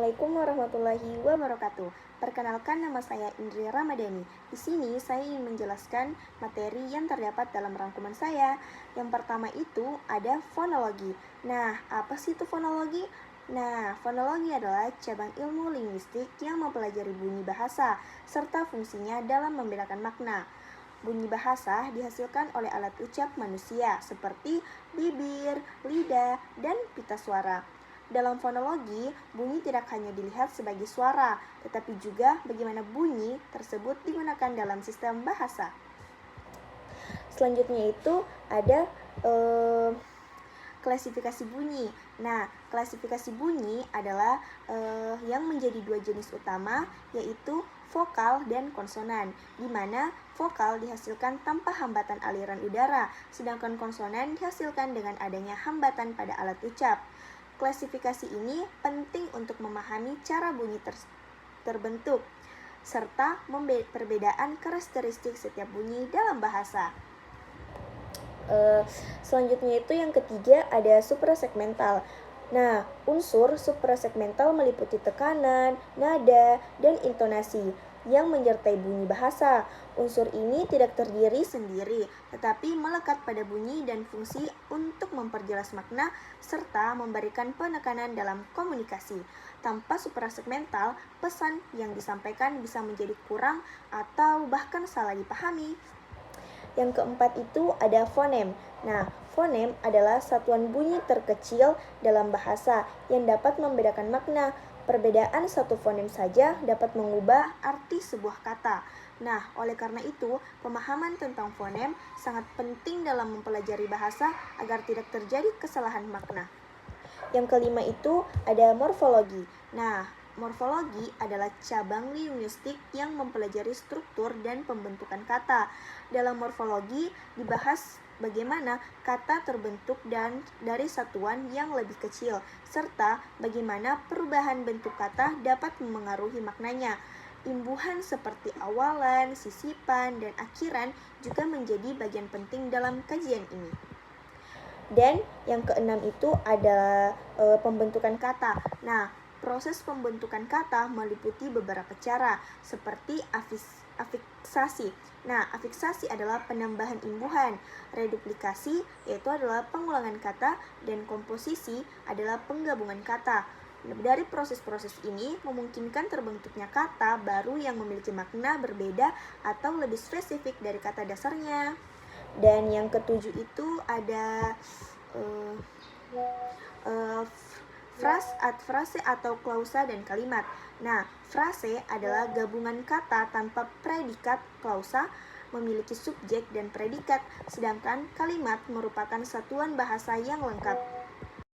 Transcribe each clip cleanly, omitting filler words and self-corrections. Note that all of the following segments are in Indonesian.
Assalamualaikum warahmatullahi wabarakatuh. Perkenalkan, nama saya Indri Ramadhani. Di sini saya ingin menjelaskan materi yang terdapat dalam rangkuman saya. Yang pertama itu ada fonologi. Nah, apa sih itu fonologi? Nah, fonologi adalah cabang ilmu linguistik yang mempelajari bunyi bahasa serta fungsinya dalam membedakan makna. Bunyi bahasa dihasilkan oleh alat ucap manusia seperti bibir, lidah, dan pita suara. Dalam fonologi, bunyi tidak hanya dilihat sebagai suara, tetapi juga bagaimana bunyi tersebut digunakan dalam sistem bahasa. Selanjutnya itu ada klasifikasi bunyi. Nah, klasifikasi bunyi adalah yang menjadi dua jenis utama, yaitu vokal dan konsonan, di mana vokal dihasilkan tanpa hambatan aliran udara, sedangkan konsonan dihasilkan dengan adanya hambatan pada alat ucap. Klasifikasi ini penting untuk memahami cara bunyi terbentuk, serta perbedaan karakteristik setiap bunyi dalam bahasa. Selanjutnya itu yang ketiga ada suprasegmental. Nah, unsur suprasegmental meliputi tekanan, nada, dan intonasi yang menyertai bunyi bahasa. Unsur ini tidak terdiri sendiri, tetapi melekat pada bunyi dan fungsi untuk memperjelas makna serta memberikan penekanan dalam komunikasi. Tanpa suprasegmental, pesan yang disampaikan bisa menjadi kurang atau bahkan salah dipahami. Yang keempat itu ada fonem. Nah, fonem adalah satuan bunyi terkecil dalam bahasa yang dapat membedakan makna. Perbedaan satu fonem saja dapat mengubah arti sebuah kata. Nah, oleh karena itu, pemahaman tentang fonem sangat penting dalam mempelajari bahasa agar tidak terjadi kesalahan makna. Yang kelima itu ada morfologi. Nah, morfologi adalah cabang linguistik yang mempelajari struktur dan pembentukan kata. Dalam morfologi dibahas bagaimana kata terbentuk dan dari satuan yang lebih kecil, serta bagaimana perubahan bentuk kata dapat memengaruhi maknanya. Imbuhan seperti awalan, sisipan, dan akhiran juga menjadi bagian penting dalam kajian ini. Dan yang keenam itu ada pembentukan kata. Nah, proses pembentukan kata meliputi beberapa cara, seperti afiksasi. Nah, afiksasi adalah penambahan imbuhan, reduplikasi yaitu adalah pengulangan kata, dan komposisi adalah penggabungan kata. Dari proses-proses ini memungkinkan terbentuknya kata baru yang memiliki makna berbeda atau lebih spesifik dari kata dasarnya. Dan yang ketujuh itu ada frase atau klausa dan kalimat. Nah, frase adalah gabungan kata tanpa predikat. Klausa memiliki subjek dan predikat, sedangkan kalimat merupakan satuan bahasa yang lengkap.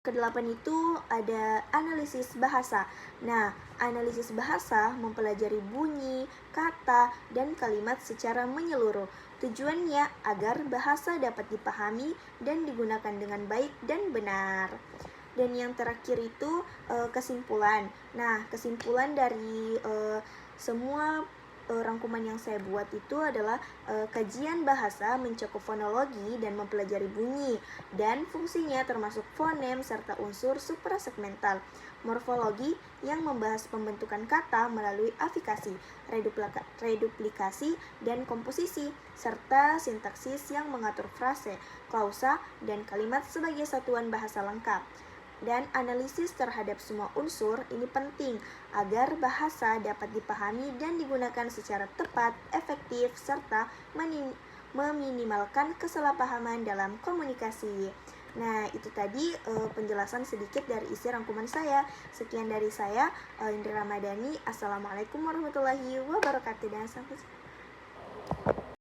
Kedelapan itu ada analisis bahasa. Nah, analisis bahasa mempelajari bunyi, kata, dan kalimat secara menyeluruh. Tujuannya agar bahasa dapat dipahami dan digunakan dengan baik dan benar. Dan yang terakhir itu kesimpulan. Nah, kesimpulan dari semua rangkuman yang saya buat itu adalah kajian bahasa mencakup fonologi dan mempelajari bunyi dan fungsinya termasuk fonem serta unsur suprasegmental. Morfologi yang membahas pembentukan kata melalui afikasi, reduplikasi, dan komposisi, serta sintaksis yang mengatur frase, klausa, dan kalimat sebagai satuan bahasa lengkap. Dan analisis terhadap semua unsur ini penting agar bahasa dapat dipahami dan digunakan secara tepat, efektif, serta meminimalkan kesalahpahaman dalam komunikasi. Nah, itu tadi penjelasan sedikit dari isi rangkuman saya. Sekian dari saya, Indri Ramadhani. Assalamualaikum warahmatullahi wabarakatuh dan sampai jumpa.